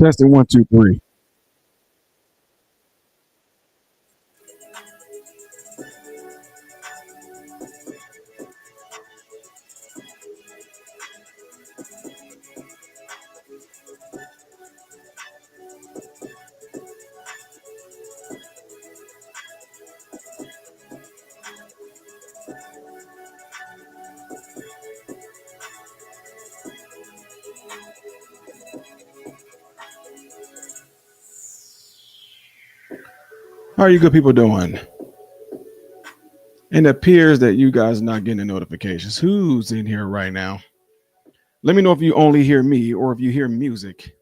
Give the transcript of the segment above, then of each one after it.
Testing 1, 2, 3. How are you good people doing? It appears that you guys are not getting the notifications. Who's in here right now? Let me know if you only hear me or if you hear music.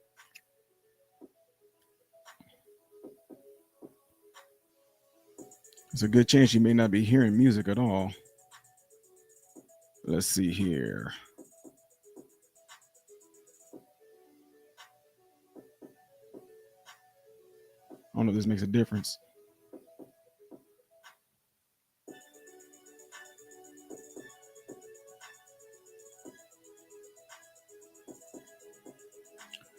There's a good chance you may not be hearing music at all. Let's see here. I don't know if this makes a difference.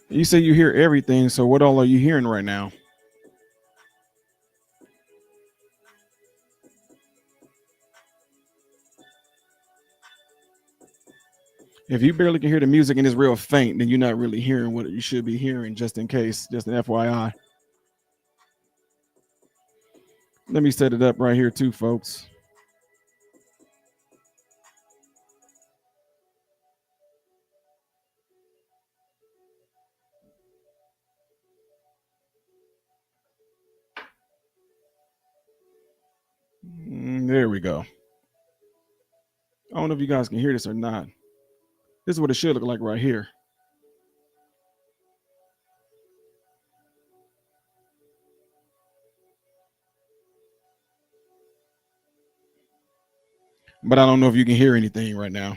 You say you hear everything, so what all are you hearing right now? If you barely can hear the music and it's real faint, then you're not really hearing what you should be hearing, just in case, just an FYI. Let me set it up right here too, folks. There we go. I don't know if you guys can hear this or not. This is what it should look like right here. But I don't know if you can hear anything right now.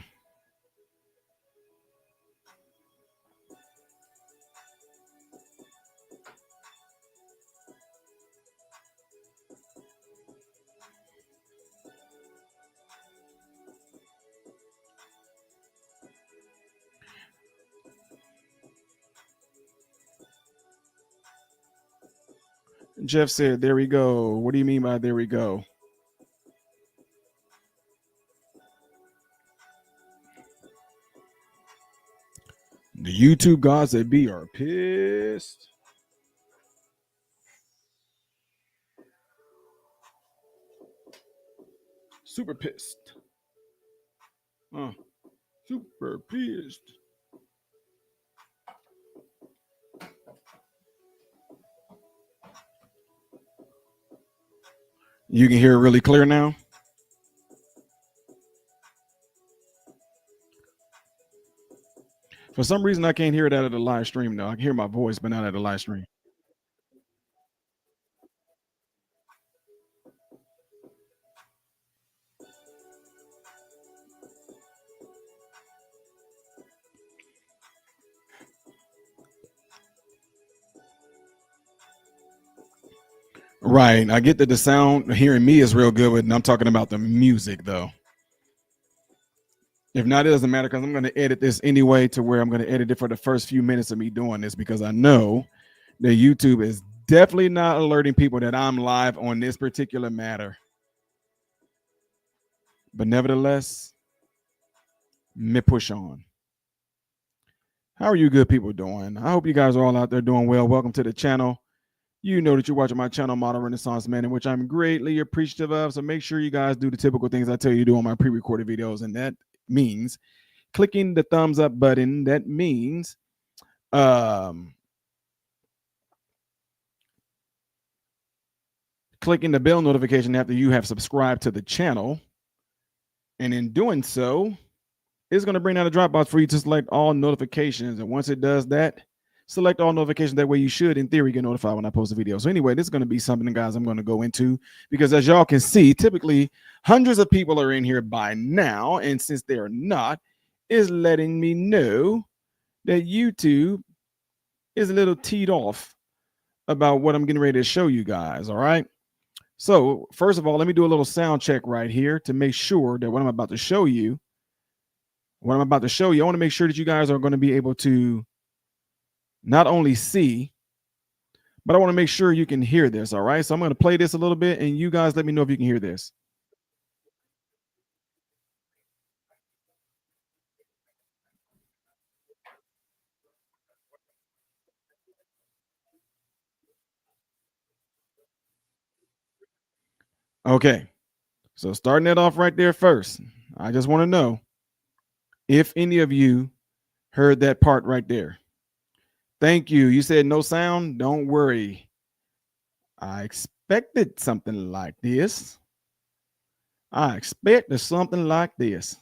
Jeff said, there we go. What do you mean by there we go? The YouTube gods that be are pissed. Super pissed. Super pissed. You can hear it really clear now? For some reason, I can't hear it out of the live stream, though. I can hear my voice, but not out of the live stream. Right. I get that the sound hearing me is real good, but I'm talking about the music, though. If not, it doesn't matter because I'm going to edit this anyway to where I'm going to edit it for the first few minutes of me doing this because I know that YouTube is definitely not alerting people that I'm live on this particular matter. But nevertheless, me push on. How are you good people doing? I hope you guys are all out there doing well. Welcome to the channel. You know that you're watching my channel, Model Renaissance Man, in which I'm greatly appreciative of. So make sure you guys do the typical things I tell you to do on my pre-recorded videos. And that means clicking the thumbs up button. That means clicking the bell notification after you have subscribed to the channel. And in doing so, it's going to bring down a drop box for you to select all notifications. And once it does that, select all notifications. That way you should, in theory, get notified when I post a video. So anyway, this is going to be something, guys, I'm going to go into because as y'all can see, typically hundreds of people are in here by now. And since they're not, is letting me know that YouTube is a little teed off about what I'm getting ready to show you guys. All right. So first of all, let me do a little sound check right here to make sure that what I'm about to show you, I want to make sure that you guys are going to be able to not only see, but I want to make sure you can hear this. All right. So I'm going to play this a little bit and you guys let me know if you can hear this. Okay. So starting it off right there first, I just want to know if any of you heard that part right there. Thank you. You said no sound. Don't worry. I expected something like this. I expected something like this.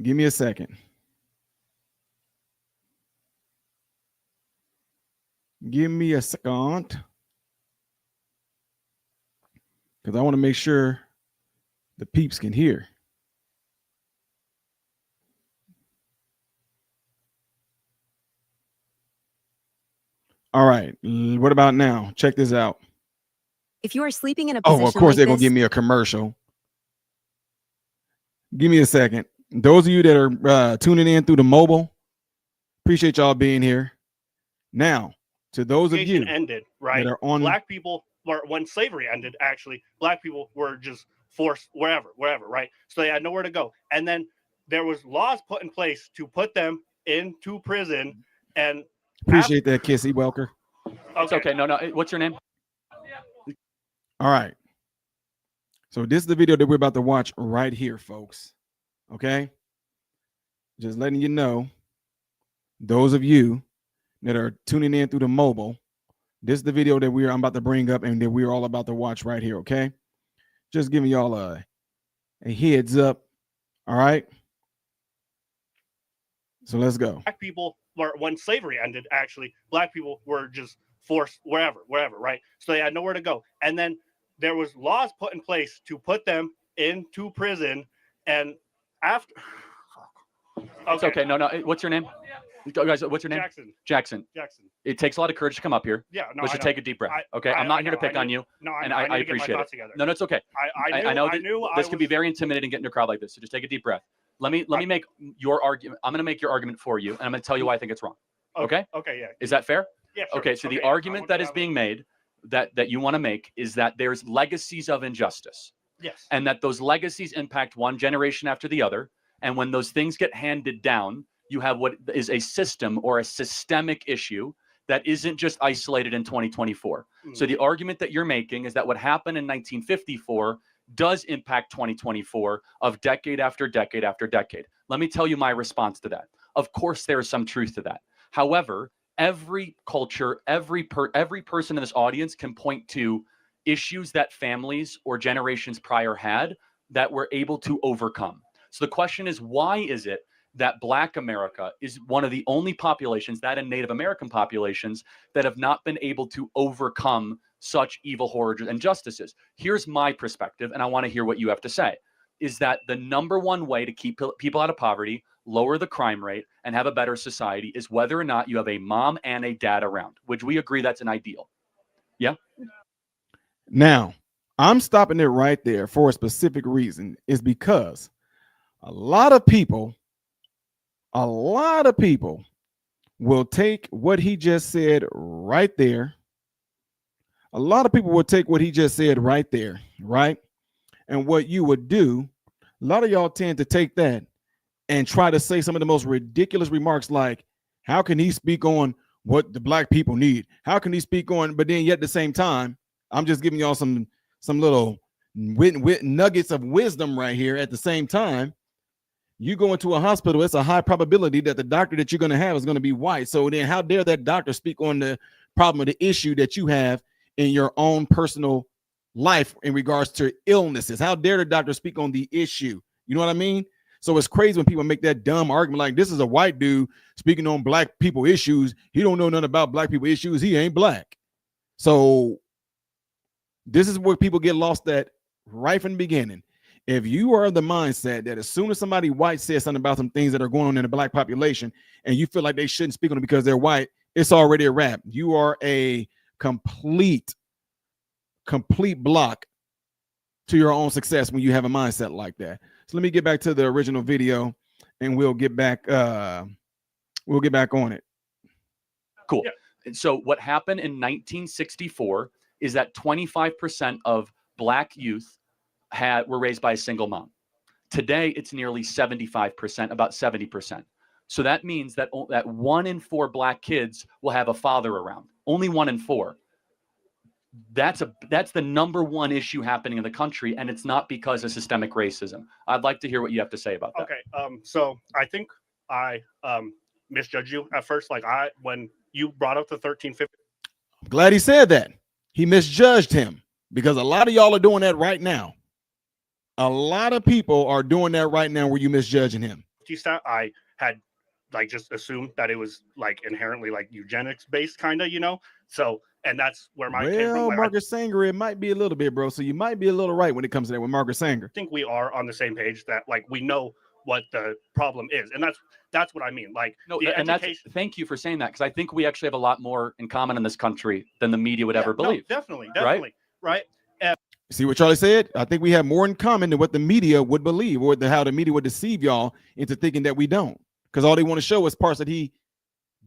Give me a second. Give me a second. Because I want to make sure the peeps can hear. All right. What about now? Check this out. If you are sleeping in a position of course, like they're going to give me a commercial. Give me a second. Those of you that are tuning in through the mobile, appreciate y'all being here. Now, to those of you ended, right? that are on black people, or when slavery ended, actually, black people were just forced wherever, right? So they had nowhere to go. And then there was laws put in place to put them into prison. And appreciate that, Kissy Welker. Okay. It's okay. No. What's your name? All right. So this is the video that we're about to watch right here, folks. Okay. Just letting you know, those of you that are tuning in through the mobile, this is the video that I'm about to bring up and that we're all about to watch right here. Okay. Just giving y'all a heads up. All right. So let's go. Black people, or when slavery ended, actually, black people were just forced wherever, right? So they had nowhere to go. And then there was laws put in place to put them into prison. And after, okay. It's okay. No. What's your name? Guys, what's your name? Jackson. It takes a lot of courage to come up here. Yeah. No, let's just take a deep breath. Okay. I'm not here to pick on you. No, and I appreciate it. No, it's okay. I know this can be very intimidating getting a crowd like this. So just take a deep breath. Let me make your argument. I'm going to make your argument for you, and I'm going to tell you why I think it's wrong. Okay? Okay, yeah. Is that fair? Yeah, sure. Okay, so the argument that is being made that you want to make is that there's legacies of injustice. Yes. And that those legacies impact one generation after the other. And when those things get handed down, you have what is a system or a systemic issue that isn't just isolated in 2024. So the argument that you're making is that what happened in 1954 does impact 2024 of decade after decade after decade. Let me tell you my response to that. Of course, there is some truth to that. However, every culture, every person in this audience can point to issues that families or generations prior had that were able to overcome. So the question is, why is it that Black America is one of the only populations, that and Native American populations, that have not been able to overcome such evil, horrors, and injustices? Here's my perspective, and I want to hear what you have to say, is that the number one way to keep people out of poverty, lower the crime rate, and have a better society is whether or not you have a mom and a dad around. Would we agree that's an ideal? Yeah? Now, I'm stopping it right there for a specific reason, is because a lot of people will take what he just said right there. A lot of people will take what he just said right there, right? And what you would do, a lot of y'all tend to take that and try to say some of the most ridiculous remarks like, how can he speak on what the Black people need? How can he speak on, but then yet at the same time, I'm just giving y'all some little nuggets of wisdom right here. At the same time, you go into a hospital, it's a high probability that the doctor that you're going to have is going to be white. So then how dare that doctor speak on the problem or the issue that you have in your own personal life in regards to illnesses? How dare the doctor speak on the issue? You know what I mean? So it's crazy when people make that dumb argument like, this is a white dude speaking on Black people issues. He don't know nothing about Black people issues. He ain't Black. So this is where people get lost at right from the beginning. If you are of the mindset that as soon as somebody white says something about some things that are going on in the Black population and you feel like they shouldn't speak on it because they're white, it's already a wrap. You are a complete block to your own success when you have a mindset like that. So let me get back to the original video and we'll get back on it. Cool. Yeah. And so what happened in 1964 is that 25% of Black youth were raised by a single mom. Today, it's nearly 75%, about 70%. So that means that 1 in 4 Black kids will have a father around. Only 1 in 4. That's the number one issue happening in the country, and it's not because of systemic racism. I'd like to hear what you have to say about that. Okay. So I think I misjudged you at first. Like when you brought up the 1350. I'm glad he said that. He misjudged him because a lot of y'all are doing that right now. A lot of people are doing that right now where you misjudging him. Stat, I had like just assumed that it was like inherently like eugenics based, kind of, So, and that's where mine came from. Like, Margaret Sanger, it might be a little bit, bro. So you might be a little right when it comes to that with Margaret Sanger. I think we are on the same page that like we know what the problem is, and that's what I mean. Like, no, and thank you for saying that, because I think we actually have a lot more in common in this country than the media would ever believe. No, definitely, right? See what Charlie said? I think we have more in common than what the media would believe, or how the media would deceive y'all into thinking that we don't. Because all they want to show is parts that he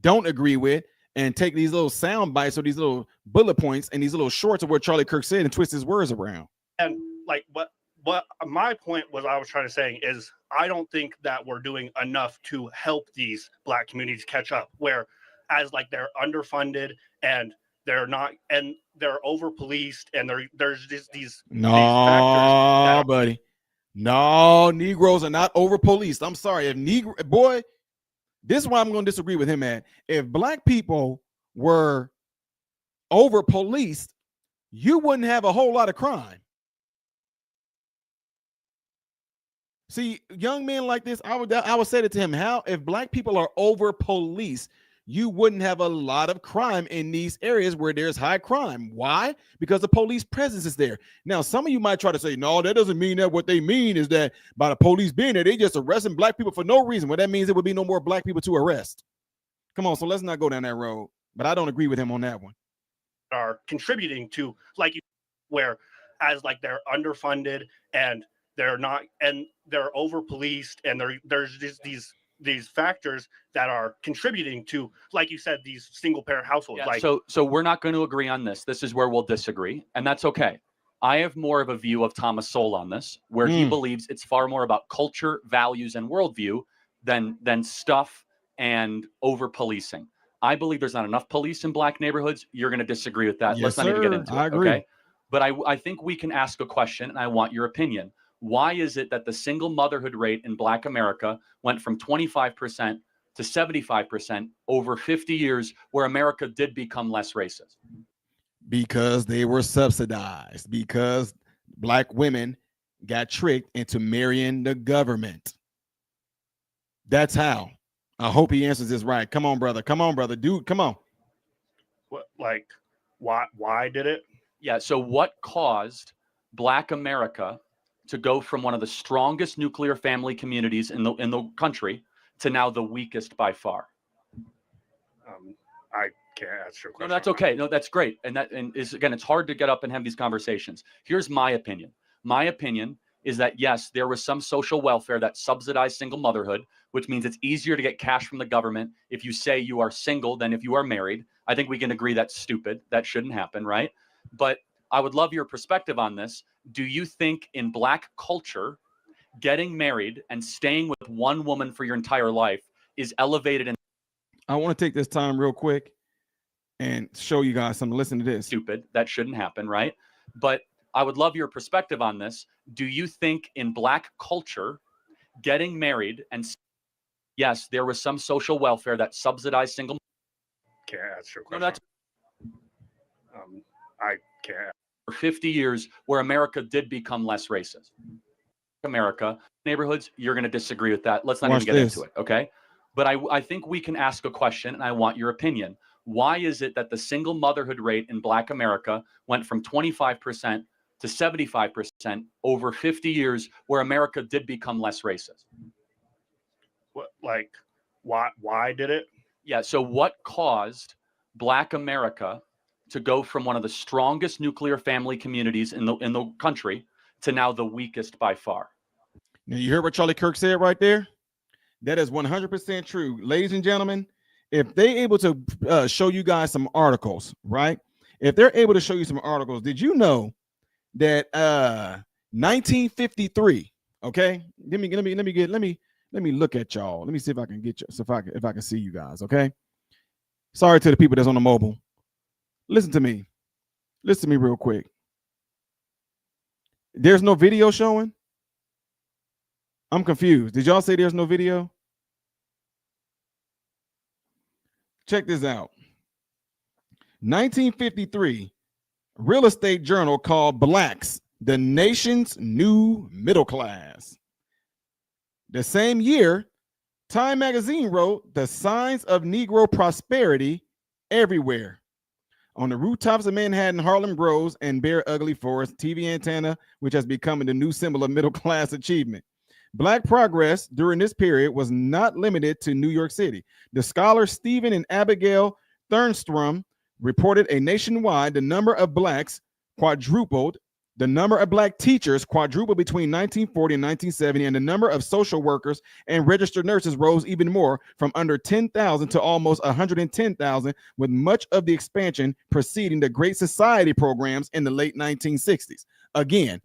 don't agree with, and take these little sound bites or these little bullet points and these little shorts of what Charlie Kirk said and twist his words around. And like what my point was, I was trying to say is I don't think that we're doing enough to help these Black communities catch up, where as like they're underfunded and they're not, and they're over policed, and there's just these factors buddy. No, Negroes are not over policed. I'm sorry. If boy, this is why I'm going to disagree with him, man. If Black people were over policed, you wouldn't have a whole lot of crime. See, young men like this, I would say it to him. How if Black people are over policed, you wouldn't have a lot of crime in these areas where there's high crime. Why? Because the police presence is there. Now, some of you might try to say, no, that doesn't mean that. What they mean is that by the police being there, they just arresting Black people for no reason. Well, that means there would be no more Black people to arrest. Come on, so let's not go down that road. But I don't agree with him on that one. Are contributing to, like, where as like they're underfunded and they're not, and they're over policed, and there's just these factors that are contributing to, like you said, these single parent households. Yeah, like, so we're not going to agree on this. This is where we'll disagree, and that's okay. I have more of a view of Thomas Sowell on this, where he believes it's far more about culture, values, and worldview than stuff and over policing. I believe there's not enough police in Black neighborhoods. You're going to disagree with that. Yes, Let's not even get into it. I agree. Okay? But I think we can ask a question, and I want your opinion. Why is it that the single motherhood rate in Black America went from 25% to 75% over 50 years, where America did become less racist? Because they were subsidized, because Black women got tricked into marrying the government. That's how. I hope he answers this right. Come on, brother. Dude, come on. what, like, why did it? Yeah, so what caused Black America to go from one of the strongest nuclear family communities in the country to now the weakest by far? I can't answer your question. No, that's okay. No, that's great. And again, it's hard to get up and have these conversations. Here's my opinion. My opinion is that, yes, there was some social welfare that subsidized single motherhood, which means it's easier to get cash from the government if you say you are single than if you are married. I think we can agree that's stupid. That shouldn't happen, right? But I would love your perspective on this. Do you think in Black culture, getting married and staying with one woman for your entire life is elevated? And I want to take this time real quick and show you guys something. Listen to this. Stupid. That shouldn't happen, right? But I would love your perspective on this. Do you think in Black culture, getting married and, yes, there was some social welfare that subsidized single? Can't answer your question. No, that's I can't. For 50 years, where America did become less racist. America neighborhoods, you're going to disagree with that. Let's not even get into it, okay? But I think we can ask a question, and I want your opinion. Why is it that the single motherhood rate in Black America went from 25% to 75% over 50 years, where America did become less racist? Why did it? Yeah, so what caused Black America to go from one of the strongest nuclear family communities in the country to now the weakest by far? Now, you heard what Charlie Kirk said right there? That is 100% true. Ladies and gentlemen, if they able to show you guys some articles, right? If they're able to show you some articles, did you know that 1953, okay? Let me look at y'all. Let me see if I can get you, so if I can see you guys, okay? Sorry to the people that's on the mobile. Listen to me. Listen to me real quick. There's no video showing? I'm confused. Did y'all say there's no video? Check this out. 1953, real estate journal called Blacks, the nation's new middle class. The same year, Time magazine wrote the signs of Negro prosperity everywhere. On the rooftops of Manhattan, Harlem grows and bare ugly forest, TV antenna, which has become the new symbol of middle class achievement. Black progress during this period was not limited to New York City. The scholars Stephen and Abigail Thernstrom reported a nationwide the number of blacks quadrupled, the number of black teachers quadrupled between 1940 and 1970, and the number of social workers and registered nurses rose even more, from under 10,000 to almost 110,000, with much of the expansion preceding the Great Society programs in the late 1960s. Again,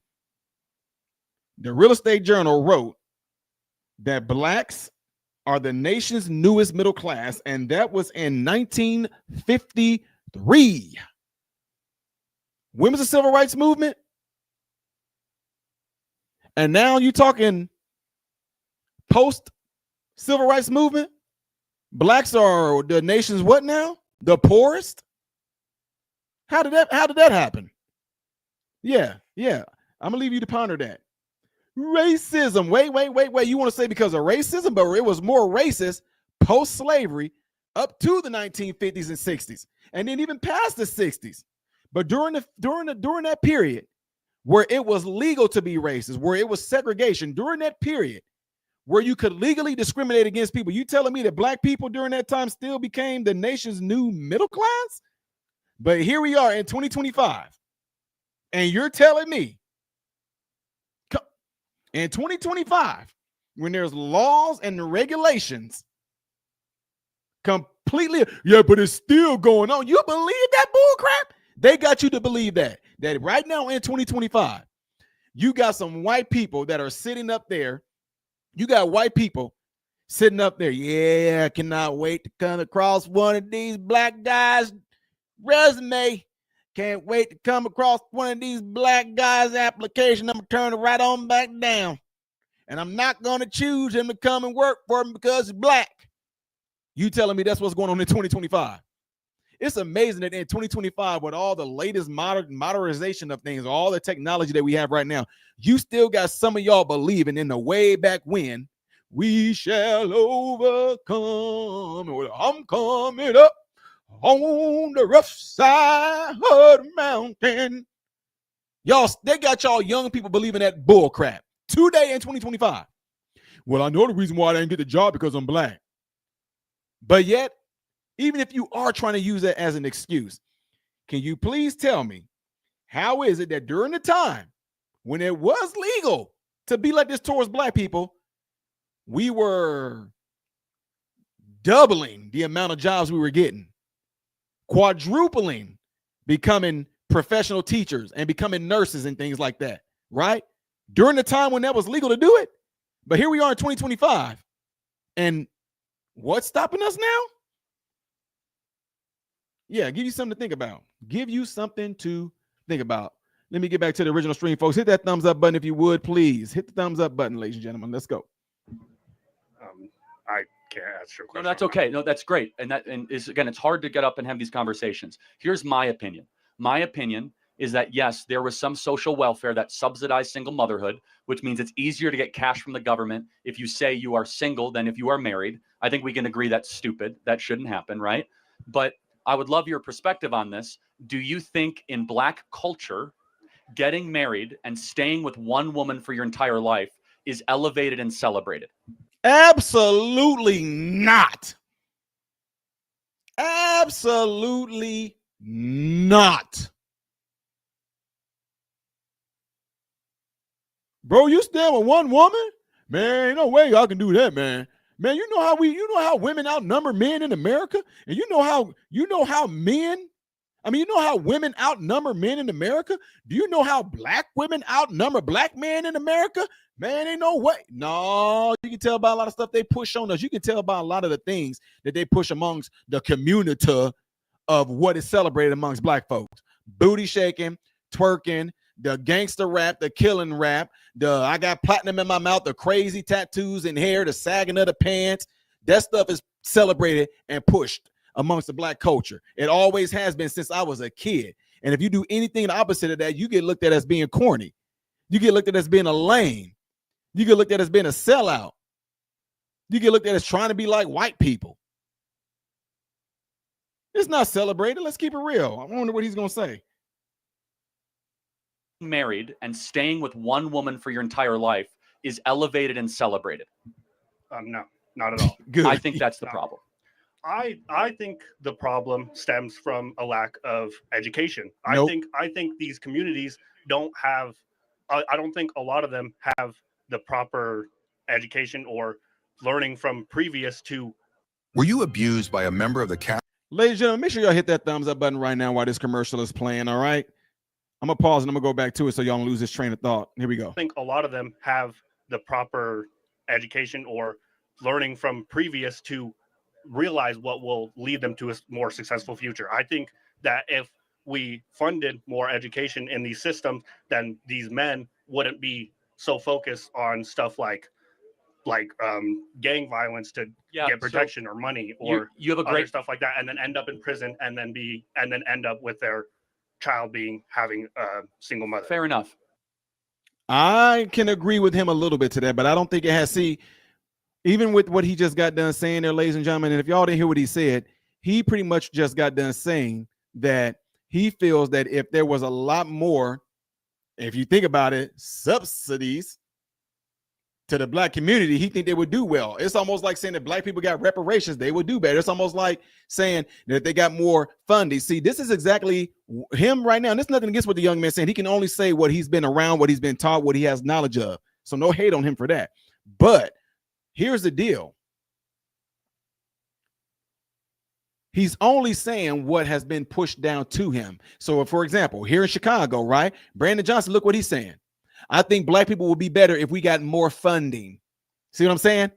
the Real Estate Journal wrote that blacks are the nation's newest middle class, and that was in 1953. When was the Civil Rights Movement? And now you're talking post-Civil Rights Movement? Blacks are the nation's what now? The poorest? How did that happen? Yeah. I'm gonna leave you to ponder that. Racism. Wait. You want to say because of racism, but it was more racist post-slavery up to the 1950s and 60s, and then even past the 60s. But during that period where it was legal to be racist, where it was segregation, during that period where you could legally discriminate against people, you telling me that black people during that time still became the nation's new middle class? But here we are in 2025, and you're telling me in 2025, when there's laws and regulations completely, yeah, but it's still going on. You believe that bull crap? They got you to believe that right now in 2025, you got some white people that are sitting up there. You got white people sitting up there. Yeah, I cannot wait to come across one of these black guys' resume. Can't wait to come across one of these black guys' application. I'm going to turn it right on back down. And I'm not going to choose him to come and work for me because he's black. You telling me that's what's going on in 2025? It's amazing that in 2025, with all the latest modernization of things, all the technology that we have right now, you still got some of y'all believing in the way back when we shall overcome. I'm coming up on the rough side of the mountain. Y'all, they got y'all young people believing that bull crap today in 2025. Well, I know the reason why I didn't get the job because I'm black. But yet, even if you are trying to use that as an excuse, can you please tell me, how is it that during the time when it was legal to be like this towards black people, we were doubling the amount of jobs we were getting, quadrupling, becoming professional teachers and becoming nurses and things like that, right? During the time when that was legal to do it. But here we are in 2025. And what's stopping us now? Yeah, give you something to think about. Give you something to think about. Let me get back to the original stream, folks. Hit that thumbs up button if you would, please. Hit the thumbs up button, ladies and gentlemen. Let's go. I can't answer your question. No, that's okay. No, that's great. And again, it's hard to get up and have these conversations. Here's my opinion. My opinion is that, yes, there was some social welfare that subsidized single motherhood, which means it's easier to get cash from the government if you say you are single than if you are married. I think we can agree that's stupid. That shouldn't happen, right? But I would love your perspective on this. Do you think in black culture, getting married and staying with one woman for your entire life is elevated and celebrated? Absolutely not. Absolutely not. Bro, you staying with one woman? Man, ain't no way I can do that, man. Man, you know how women outnumber men in America, and you know how men. I mean, you know how women outnumber men in America? Do you know how black women outnumber black men in America? Man, ain't no way. No, you can tell by a lot of stuff they push on us. You can tell by a lot of the things that they push amongst the community of what is celebrated amongst black folks. Booty shaking, twerking, the gangster rap, the killing rap, the I got platinum in my mouth, the crazy tattoos and hair, the sagging of the pants. That stuff is celebrated and pushed amongst the black culture. It always has been since I was a kid. And if you do anything the opposite of that, you get looked at as being corny. You get looked at as being a lame. You get looked at as being a sellout. You get looked at as trying to be like white people. It's not celebrated. Let's keep it real. I wonder what he's going to say. Married and staying with one woman for your entire life is elevated and celebrated. No, not at all. Good. I think that's the problem. I think the problem stems from a lack of education. Nope. I think these communities don't have. I don't think a lot of them have the proper education or learning from previous to. Were you abused by a member of the Catholic? Ladies and gentlemen, make sure y'all hit that thumbs up button right now while this commercial is playing. All right. I'm going to pause and I'm going to go back to it so y'all don't lose this train of thought. Here we go. I think a lot of them have the proper education or learning from previous to realize what will lead them to a more successful future. I think that if we funded more education in these systems, then these men wouldn't be so focused on stuff like gang violence to get protection or money or you have a other great stuff like that, and then end up in prison and then end up with their child having a single mother. Fair enough. I can agree with him a little bit to that, but I don't think it has. See, even with what he just got done saying there, ladies and gentlemen, and if y'all didn't hear what he said, he pretty much just got done saying that he feels that if there was a lot more, if you think about it, subsidies to the black community, he think they would do well. It's almost like saying that black people got reparations, they would do better. It's almost like saying that they got more funding. See, this is exactly him right now. And there's nothing against what the young man saying. He can only say what he's been around, what he's been taught, what he has knowledge of. So no hate on him for that. But here's the deal. He's only saying what has been pushed down to him. So, for example, here in Chicago, right? Brandon Johnson, look what he's saying. I think black people would be better if we got more funding. See what I'm saying?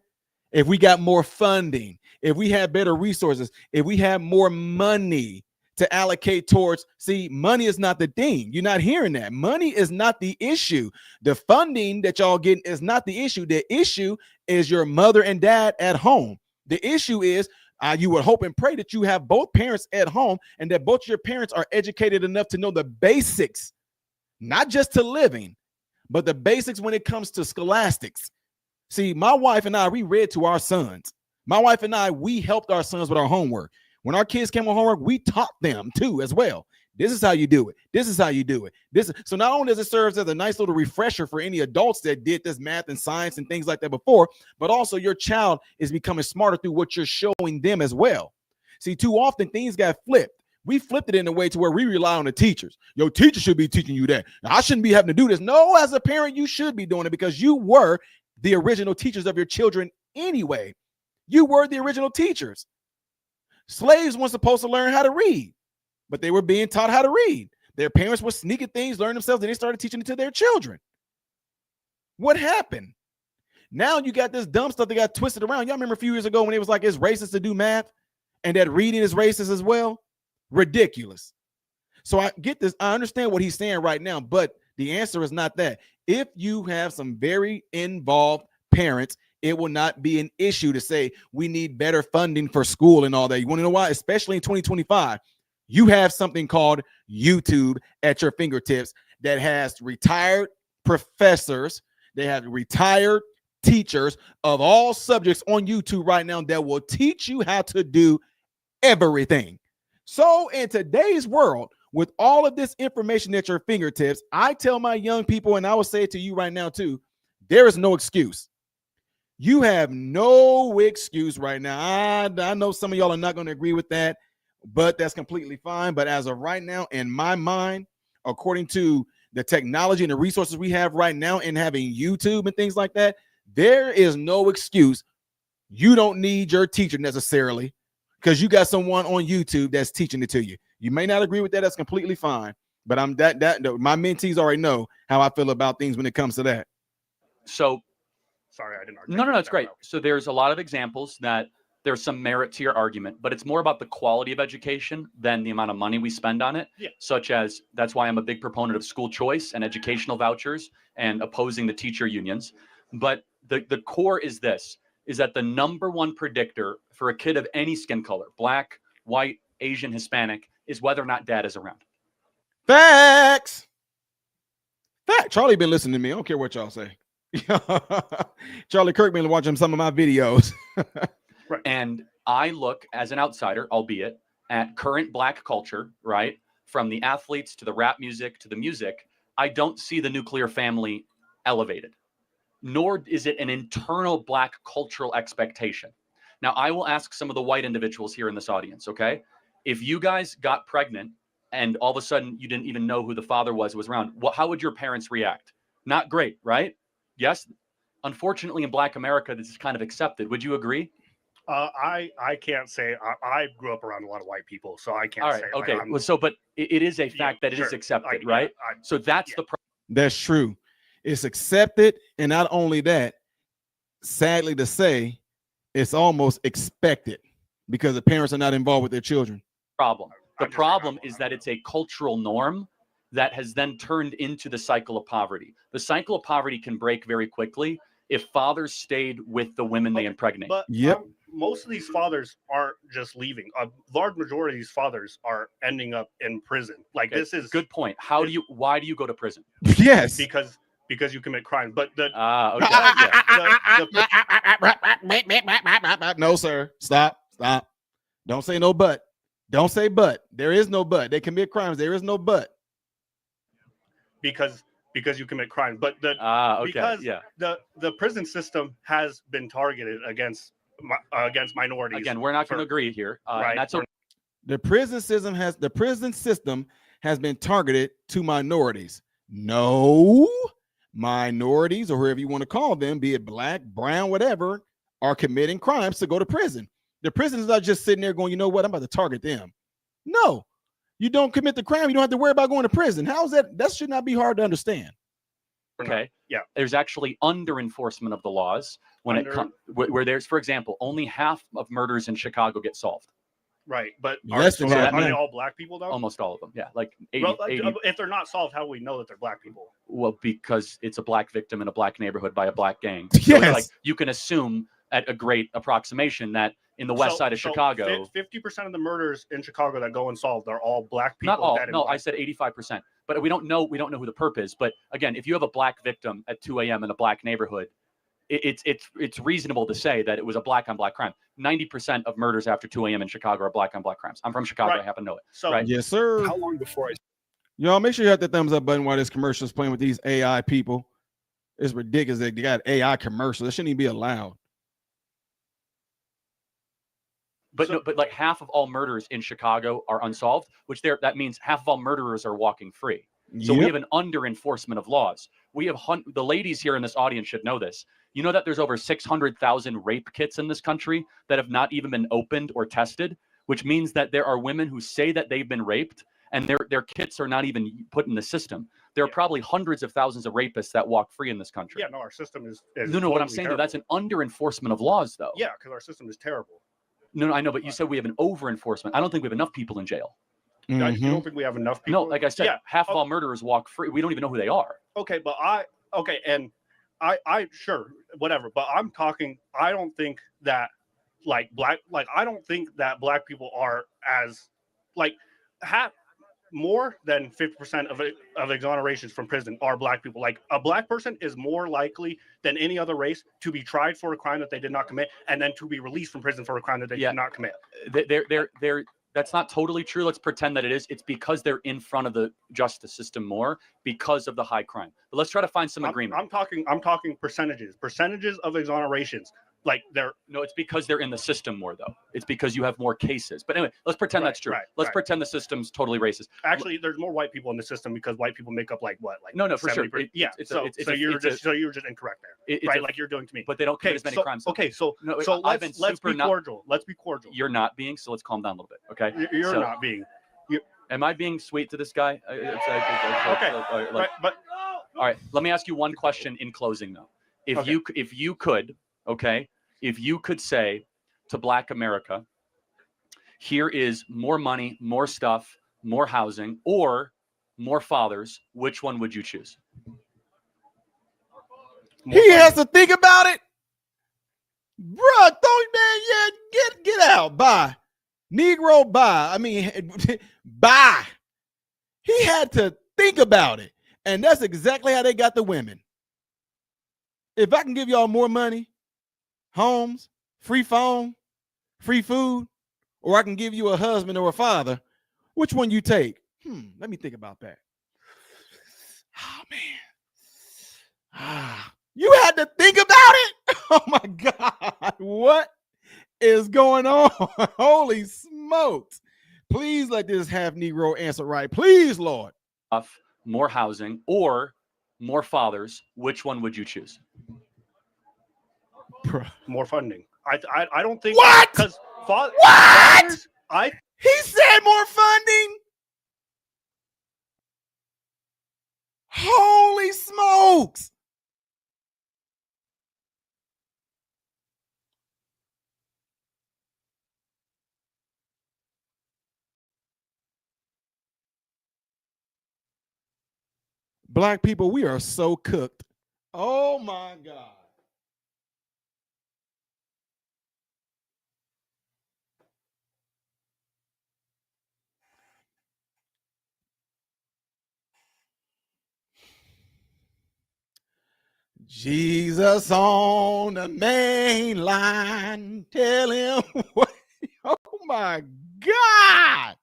If we got more funding, if we had better resources, if we had more money to allocate towards, see, money is not the thing. You're not hearing that. Money is not the issue. The funding that y'all getting is not the issue. The issue is your mother and dad at home. The issue is you would hope and pray that you have both parents at home and that both your parents are educated enough to know the basics, not just to living, but the basics when it comes to scholastics. See, my wife and I, we read to our sons. My wife and I, we helped our sons with our homework. When our kids came on homework, we taught them too as well. This is how you do it. This is how you do it. So not only does it serve as a nice little refresher for any adults that did this math and science and things like that before, but also your child is becoming smarter through what you're showing them as well. See, too often things got flipped. We flipped it in a way to where we rely on the teachers. Your teacher should be teaching you that. Now, I shouldn't be having to do this. No, as a parent, you should be doing it because you were the original teachers of your children anyway. You were the original teachers. Slaves weren't supposed to learn how to read, but they were being taught how to read. Their parents were sneaking things, learning themselves, and they started teaching it to their children. What happened? Now you got this dumb stuff that got twisted around. Y'all remember a few years ago when it was like it's racist to do math and that reading is racist as well? Ridiculous. So I get this. I understand what he's saying right now, but the answer is not that. If you have some very involved parents, it will not be an issue to say we need better funding for school and all that. You want to know why? Especially in 2025, you have something called YouTube at your fingertips that has retired professors. They have retired teachers of all subjects on YouTube right now that will teach you how to do everything. So in today's world, with all of this information at your fingertips, I tell my young people, and I will say it to you right now too, there is no excuse. You have no excuse right now. I know some of y'all are not going to agree with that, but that's completely fine. But as of right now, in my mind, according to the technology and the resources we have right now in having YouTube and things like that, there is no excuse You don't need your teacher necessarily because you got someone on YouTube that's teaching it to you. You may not agree with that. That's completely fine. But my mentees already know how I feel about things when it comes to that. So Sorry, I didn't. No, it's great. So there's a lot of examples that there's some merit to your argument, but it's more about the quality of education than the amount of money we spend on it. Yeah. Such as, that's why I'm a big proponent of school choice and educational vouchers and opposing the teacher unions. But the core is this, is that the number one predictor for a kid of any skin color, black, white, Asian, Hispanic, is whether or not dad is around. Facts. Charlie been listening to me. I don't care what y'all say. Charlie Kirk been watching some of my videos. Right. And I look as an outsider, albeit, at current black culture, right? From the athletes to the rap music to the music, I don't see the nuclear family elevated, nor is it an internal black cultural expectation. Now, I will ask some of the white individuals here in this audience, okay? If you guys got pregnant and all of a sudden you didn't even know who the father was around, how would your parents react? Not great, right? Yes. Unfortunately, in Black America, this is kind of accepted. Would you agree? I can't say. I grew up around a lot of white people, so I can't All right, say. okay. Like, well, so, but it is a fact that it is accepted, right? So that's the problem. That's true. It's accepted, and not only that, sadly to say, it's almost expected because the parents are not involved with their children. The problem is that it's a cultural norm that has then turned into the cycle of poverty. The cycle of poverty can break very quickly if fathers stayed with the women they impregnate. But Yep. Most of these fathers aren't just leaving. A large majority of these fathers are ending up in prison. Like, Okay, this is good point. Why do you go to prison? Yes. because you commit crime. But the yeah. No, sir. Stop. Don't say no but. Don't say but. There is no but. They commit crimes. There is no but. because you commit crime. But because the prison system has been targeted against minorities. Again, we're not going to agree here. Right. That's okay. The prison system has been targeted to minorities. No, minorities, or whoever you want to call them, be it black, brown, whatever, are committing crimes to go to prison. The prison is not just sitting there going, you know what, I'm about to target them. No, you don't commit the crime. You don't have to worry about going to prison. How is that? That should not be hard to understand. Okay. Yeah. There's actually under enforcement of the laws when it comes where there's, for example, only half of murders in Chicago get solved. Right, but Less than that, are they man. all black people though? Almost all of them. Yeah, like 80. If they're not solved, how do we know that they're black people? Well, because it's a black victim in a black neighborhood by a black gang. Yes. So it's like you can assume at a great approximation that in the west side of Chicago, 50% of the murders in Chicago that go unsolved are all black people. not all. No, I said 85%. But we don't know who the perp is. But again, if you have a black victim at 2 a.m. in a black neighborhood, it's reasonable to say that it was a black on black crime. 90% of murders after 2 a.m. in Chicago are black on black crimes. I'm from Chicago. Right. I happen to know it. So right? Yes, sir. How long before I Y'all make sure you hit the thumbs up button while this commercial is playing with these AI people. It's ridiculous that they got AI commercials. That shouldn't even be allowed. But like half of all murders in Chicago are unsolved, that means half of all murderers are walking free. So we have an under enforcement of laws. We have the ladies here in this audience should know this. You know that there's over 600,000 rape kits in this country that have not even been opened or tested, which means that there are women who say that they've been raped and their kits are not even put in the system. There are probably hundreds of thousands of rapists that walk free in this country. Yeah, no, our system is no. What I'm saying, though, that's an under enforcement of laws, though. Yeah, because our system is terrible. No, I know, but you said we have an over enforcement. I don't think we have enough people in jail. You don't think we have enough people? No, like I said, half of all murderers walk free. We don't even know who they are. Okay, but I sure, whatever. But I'm talking. I don't think that I don't think that black people are as more than 50% of exonerations from prison are black people. Like, a black person is more likely than any other race to be tried for a crime that they did not commit, and then to be released from prison for a crime that they did not commit. That's not totally true. Let's pretend that it is. It's because they're in front of the justice system more because of the high crime. But let's try to find some agreement. I'm talking percentages of exonerations. like they're No, it's because they're in the system more, though. It's because you have more cases. But anyway, let's pretend that's true. Let's pretend the system's totally racist. Actually, there's more white people in the system because white people make up like what, like no, for sure. So you're just incorrect there, right? Like you're doing to me. But they don't commit as many crimes. Okay, so let's be cordial. Let's be cordial. You're not being, so let's calm down a little bit, okay? You're not being. Am I being sweet to this guy? Okay, but all right. Let me ask you one question in closing, though. If you could say to Black America, here is more money, more stuff, more housing, or more fathers, which one would you choose? He has to think about it, bruh. Get out. Bye, Negro. Bye. I mean, bye. He had to think about it, and that's exactly how they got the women. If I can give y'all more money, homes, free phone, free food, or I can give you a husband or a father, which one you take? Let me think about that. Oh man. You had to think about it? Oh my God. What is going on? Holy smokes. Please let this half Negro answer right. Please, Lord. More housing or more fathers, which one would you choose? More funding. I don't think what? Because what? Fathers, he said more funding. Holy smokes. Black people, we are so cooked. Oh my God. Jesus on the main line, tell him what. Oh my God.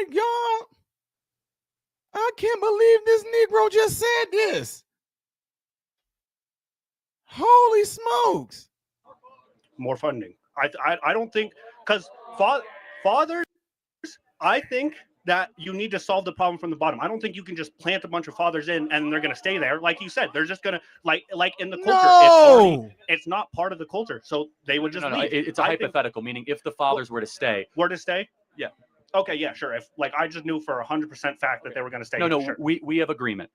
Y'all, I can't believe this Negro just said this. Holy smokes. More funding. I don't think, because fathers, I think that you need to solve the problem from the bottom. I don't think you can just plant a bunch of fathers in and they're going to stay there. Like you said, they're just going to, like in the culture, it's not part of the culture. So they would just leave. It's a hypothetical, meaning if the fathers were to stay. Yeah. Okay, yeah, sure. If I just knew for 100% fact that they were going to stay. No, sure. we have agreement.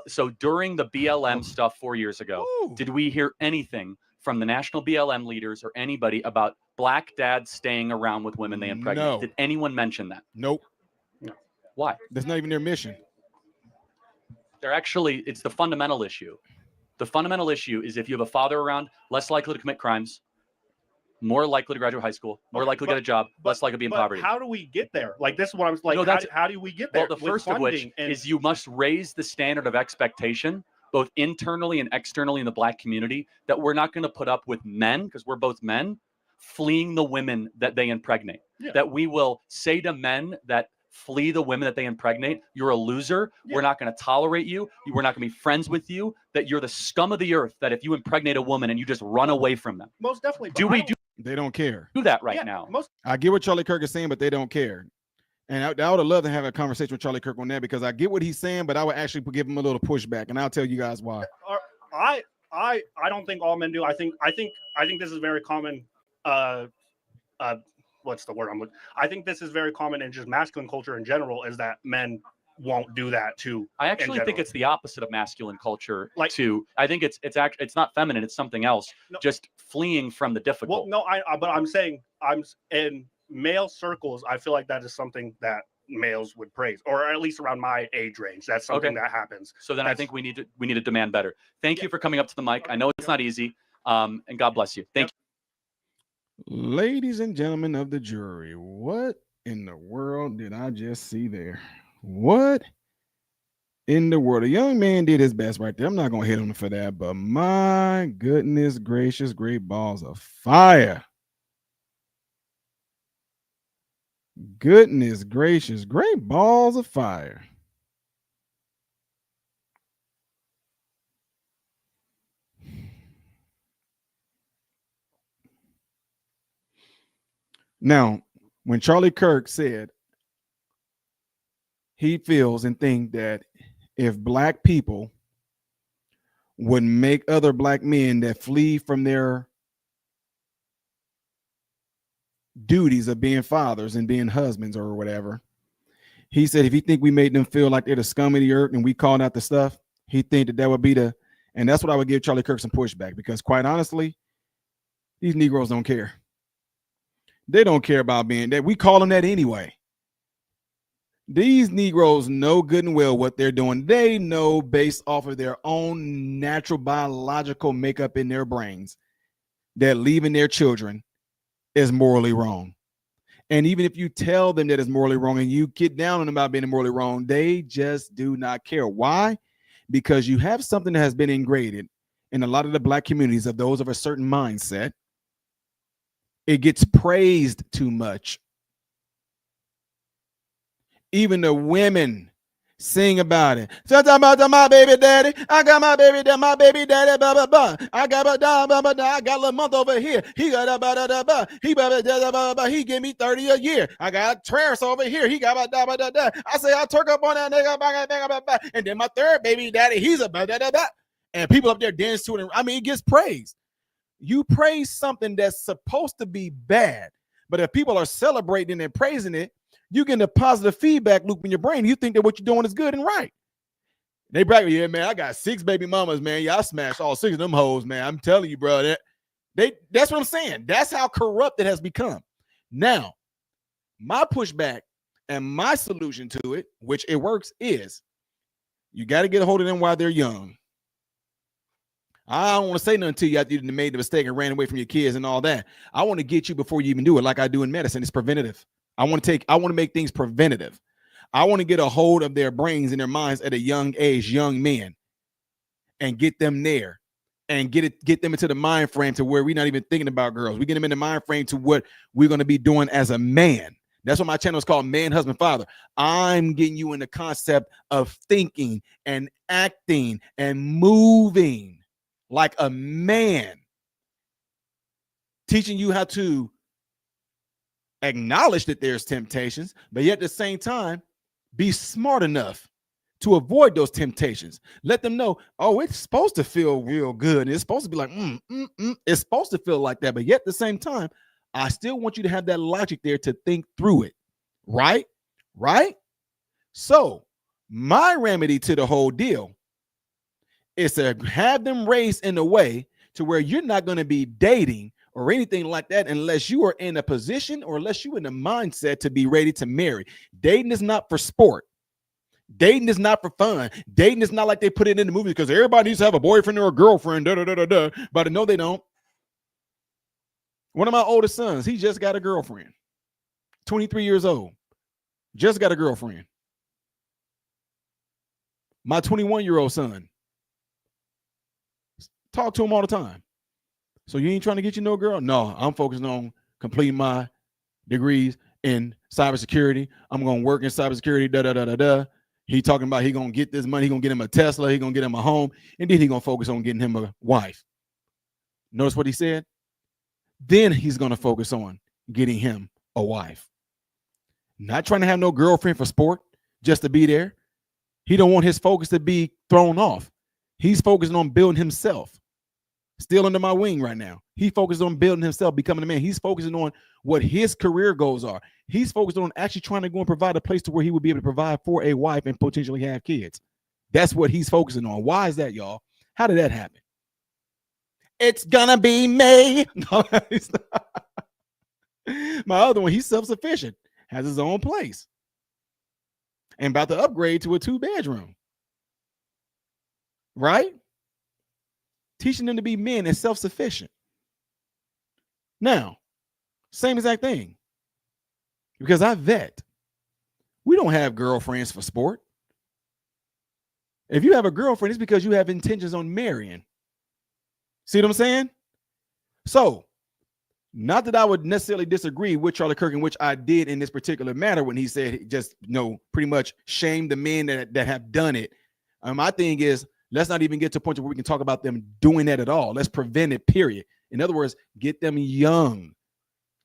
So during the BLM stuff 4 years ago, did we hear anything from the national BLM leaders or anybody about Black dads staying around with women they impregnate? No. Did anyone mention that? Nope. No. Why? That's not even their mission. It's the fundamental issue. The fundamental issue is if you have a father around, less likely to commit crimes, more likely to graduate high school, more likely to get a job, less likely to be in poverty. How do we get there? Like, this is what I'm like. No, how do we get there? Well, the first of which is you must raise the standard of expectation, both internally and externally in the Black community, that we're not going to put up with men, because we're both men, fleeing the women that they impregnate. Yeah. That we will say to men that flee the women that they impregnate, you're a loser. Yeah. We're not going to tolerate you. We're not going to be friends with you. That you're the scum of the earth. That if you impregnate a woman and you just run away from them. Most definitely. They don't care. Do that right now. I get what Charlie Kirk is saying, but they don't care. And I would have loved to have a conversation with Charlie Kirk on that, because I get what he's saying, but I would actually give him a little pushback, and I'll tell you guys why. I don't think all men do. I think this is very common. What's the word I'm looking? I think this is very common in just masculine culture in general, is that men won't do that too. I actually think it's the opposite of masculine culture. I think it's not feminine. It's something else. No, just fleeing from the difficult. Well, no, but I'm saying I'm in male circles. I feel like that is something that males would praise, or at least around my age range. That's something that happens. So then I think we need to demand better. Thank you for coming up to the mic. I know it's not easy. And God bless you. Thank you. Ladies and gentlemen of the jury, what in the world did I just see there? What in the world? A young man did his best right there. I'm not gonna hit him for that, but my goodness gracious, great balls of fire. Goodness gracious, great balls of fire. Now, when Charlie Kirk said he feels and think that if black people would make other black men that flee from their duties of being fathers and being husbands or whatever, he said if he think we made them feel like they're the scum of the earth and we called out the stuff, he think that would be the, and that's what I would give Charlie Kirk some pushback, because quite honestly, these Negroes don't care. They don't care about being that. We call them that anyway. These Negroes know good and well what they're doing. They know based off of their own natural biological makeup in their brains that leaving their children is morally wrong. And even if you tell them that it's morally wrong and you get down on them about being morally wrong, they just do not care. Why? Because you have something that has been ingrained in a lot of the black communities of those of a certain mindset. It gets praised too much. Even the women sing about it. Something about my baby daddy. I got my baby daddy, blah, blah, blah. I got I got a little month over here. He got he give me 30 a year. I got Terrence over here. He got I say I turk up on that nigga. And then my third baby daddy, he's a and people up there dance to it. I mean, it gets praised. You praise something that's supposed to be bad, but if people are celebrating and praising it, you get a positive feedback loop in your brain. You think that what you're doing is good and right. They brag, yeah, man, I got 6 baby mamas, man. Yeah, I smashed all 6 of them hoes, man. I'm telling you, bro. That's what I'm saying. That's how corrupt it has become. Now, my pushback and my solution to it, which it works, is you got to get a hold of them while they're young. I don't want to say nothing to you after you made the mistake and ran away from your kids and all that. I want to get you before you even do it, like I do in medicine. It's preventative. I want to make things preventative. I want to get a hold of their brains and their minds at a young age, young men, and get them there and get them into the mind frame to where we're not even thinking about girls. We get them in the mind frame to what we're going to be doing as a man. That's what my channel is called, Man, Husband, Father. I'm getting you in the concept of thinking and acting and moving like a man, teaching you how to acknowledge that there's temptations, but yet at the same time, be smart enough to avoid those temptations. Let them know, oh, it's supposed to feel real good. And it's supposed to be like, it's supposed to feel like that. But yet at the same time, I still want you to have that logic there to think through it. Right? Right? So my remedy to the whole deal is to have them raised in a way to where you're not going to be dating or anything like that unless you are in a position or unless you're in a mindset to be ready to marry. Dating is not for sport. Dating is not for fun. Dating is not like they put it in the movie because everybody needs to have a boyfriend or a girlfriend. But no, they don't. One of my oldest sons, he just got a girlfriend. 23 years old. Just got a girlfriend. My 21-year-old son, talk to him all the time. So you ain't trying to get you no girl? No, I'm focusing on completing my degrees in cybersecurity. I'm going to work in cybersecurity, He talking about he going to get this money. He going to get him a Tesla. He going to get him a home. And then he going to focus on getting him a wife. Notice what he said? Then he's going to focus on getting him a wife. Not trying to have no girlfriend for sport, just to be there. He don't want his focus to be thrown off. He's focusing on building himself. Still under my wing right now. He focused on building himself, becoming a man. He's focusing on what his career goals are. He's focused on actually trying to go and provide a place to where he would be able to provide for a wife and potentially have kids. That's what he's focusing on. Why is that, y'all? How did that happen? It's gonna be me. No, he's not. My other one, he's self-sufficient, has his own place, and about to upgrade to a 2-bedroom. Right? Teaching them to be men and self-sufficient. Now, same exact thing. Because I vet. We don't have girlfriends for sport. If you have a girlfriend, it's because you have intentions on marrying. See what I'm saying? So, not that I would necessarily disagree with Charlie Kirk, in which I did in this particular matter when he said just, pretty much shame the men that have done it. My thing is, let's not even get to a point where we can talk about them doing that at all. Let's prevent it, period. In other words, get them young.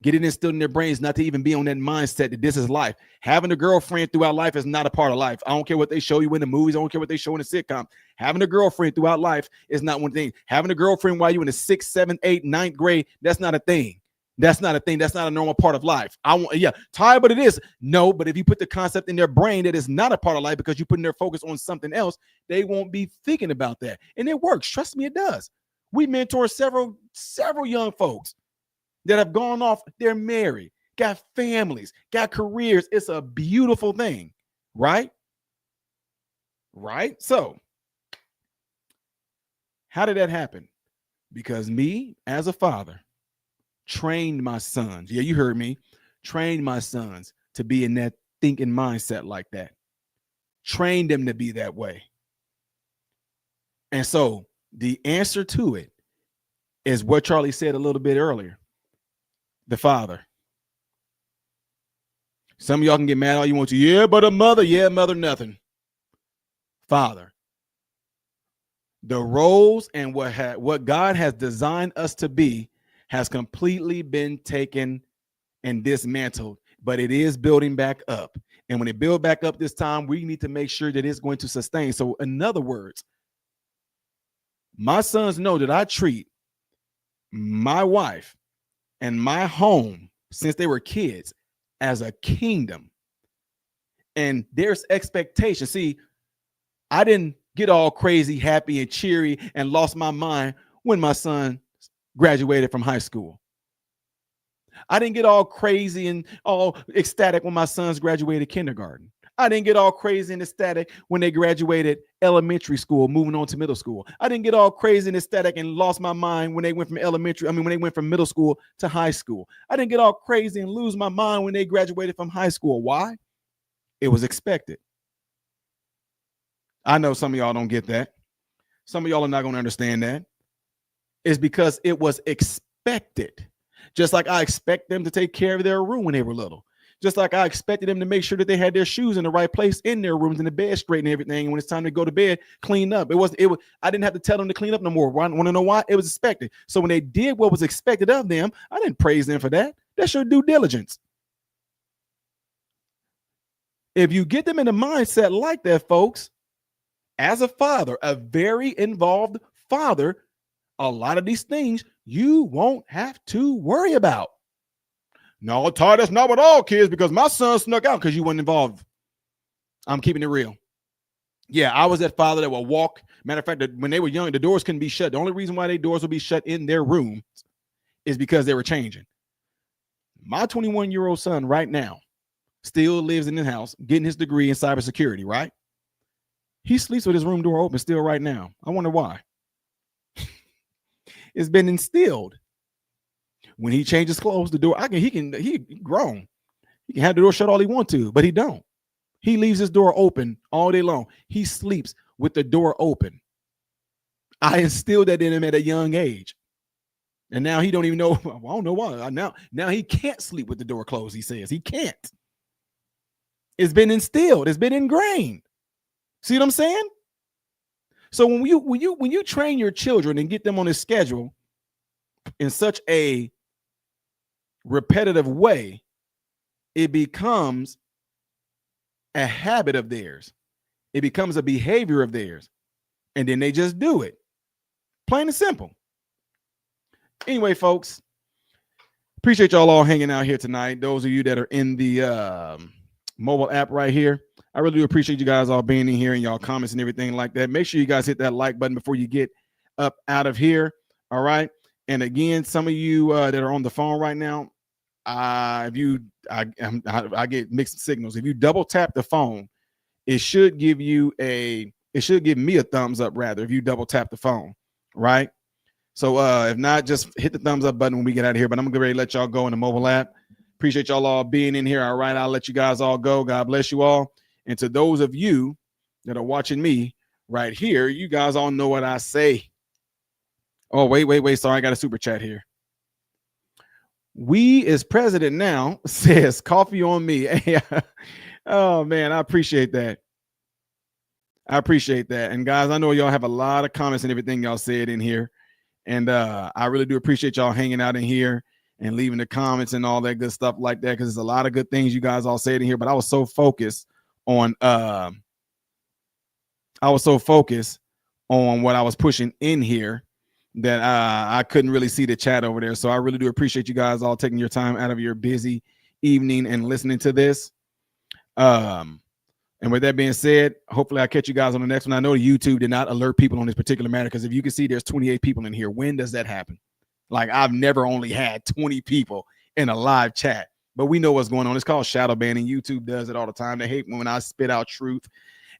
Get it instilled in their brains not to even be on that mindset that this is life. Having a girlfriend throughout life is not a part of life. I don't care what they show you in the movies. I don't care what they show in the sitcom. Having a girlfriend throughout life is not one thing. Having a girlfriend while you're in the 6th, 7th, 8th, 9th grade, that's not a thing. That's not a thing. That's not a normal part of life. Ty, but it is. No, but if you put the concept in their brain that is not a part of life because you're putting their focus on something else, they won't be thinking about that. And it works. Trust me, it does. We mentor several young folks that have gone off. They're married, got families, got careers. It's a beautiful thing, right? Right? So, how did that happen? Because me, as a father, trained my sons. Yeah, you heard me. Trained my sons to be in that thinking mindset like that. Trained them to be that way. And so the answer to it is what Charlie said a little bit earlier. The father. Some of y'all can get mad all you want to. Yeah, but a mother. Yeah, mother, nothing. Father. The roles and what God has designed us to be has completely been taken and dismantled, but it is building back up. And when it builds back up this time, we need to make sure that it's going to sustain. So in other words, my sons know that I treat my wife and my home since they were kids as a kingdom. And there's expectation. See, I didn't get all crazy, happy, and cheery and lost my mind when my son graduated from high school. I didn't get all crazy and all ecstatic when my sons graduated kindergarten. I didn't get all crazy and ecstatic when they graduated elementary school, moving on to middle school. I didn't get all crazy and ecstatic and lost my mind when they went from middle school to high school. I didn't get all crazy and lose my mind when they graduated from high school. Why? It was expected. I know some of y'all don't get that. Some of y'all are not going to understand that. It's because it was expected. Just like I expect them to take care of their room when they were little. Just like I expected them to make sure that they had their shoes in the right place in their rooms and the bed straight and everything. And when it's time to go to bed, clean up. I didn't have to tell them to clean up no more. Want to know why? It was expected. So when they did what was expected of them, I didn't praise them for that. That's your due diligence. If you get them in a mindset like that, folks, as a father, a very involved father, a lot of these things you won't have to worry about. No, Todd, that's not with all kids because my son snuck out because you weren't involved. I'm keeping it real. Yeah, I was that father that would walk. Matter of fact, when they were young, the doors couldn't be shut. The only reason why their doors would be shut in their room is because they were changing. My 21-year-old son right now still lives in his house, getting his degree in cybersecurity, right? He sleeps with his room door open still right now. I wonder why. It's been instilled. When he changes clothes, the door, he grown. He can have the door shut all he wants to, but he don't. He leaves his door open all day long. He sleeps with the door open. I instilled that in him at a young age. And now he don't even know. I don't know why. Now he can't sleep with the door closed, he says. He can't. It's been instilled. It's been ingrained. See what I'm saying? So when you train your children and get them on a schedule in such a repetitive way, it becomes a habit of theirs. It becomes a behavior of theirs. And then they just do it. Plain and simple. Anyway, folks, appreciate y'all all hanging out here tonight. Those of you that are in the mobile app right here, I really do appreciate you guys all being in here and y'all comments and everything like that. Make sure you guys hit that like button before you get up out of here. All right. And again, some of you that are on the phone right now, I get mixed signals. If you double tap the phone, it should give me a thumbs up rather if you double tap the phone, right? So if not, just hit the thumbs up button when we get out of here. But I'm gonna ready to let y'all go in the mobile app. Appreciate y'all all being in here. All right, I'll let you guys all go. God bless you all. And to those of you that are watching me, right here. You guys all know what I say. Oh, wait. Sorry, I got a super chat here. We is president now says coffee on me. Oh man, I appreciate that. And guys, I know y'all have a lot of comments and everything y'all said in here. And I really do appreciate y'all hanging out in here and leaving the comments and all that good stuff like that, because there's a lot of good things you guys all said in here. But I was so focused on what I was pushing in here that I couldn't really see the chat over there. So I really do appreciate you guys all taking your time out of your busy evening and listening to this. And with that being said, hopefully I'll catch you guys on the next one. I know YouTube did not alert people on this particular matter, because if you can see there's 28 people in here. When does that happen? Like, I've never only had 20 people in a live chat, but we know what's going on. It's called shadow banning. YouTube does it all the time. They hate when I spit out truth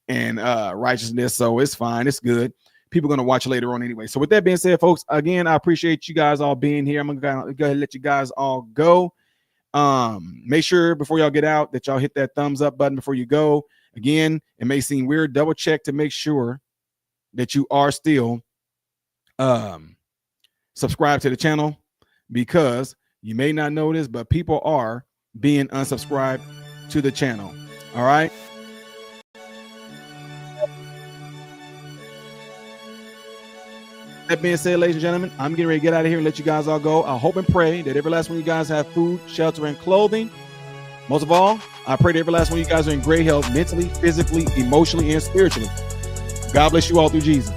and righteousness. So it's fine. It's good. People are going to watch later on anyway. So with that being said, folks, again, I appreciate you guys all being here. I'm going to go ahead and let you guys all go. Make sure before y'all get out that y'all hit that thumbs up button before you go. Again, it may seem weird. Double check to make sure that you are still subscribed to the channel, because you may not know this, but people are being unsubscribed to the channel. All right. That being said, ladies and gentlemen, I'm getting ready to get out of here and let you guys all go. I hope and pray that every last one of you guys have food, shelter, and clothing. Most of all, I pray that every last one of you guys are in great health, mentally, physically, emotionally, and spiritually. God bless you all through Jesus.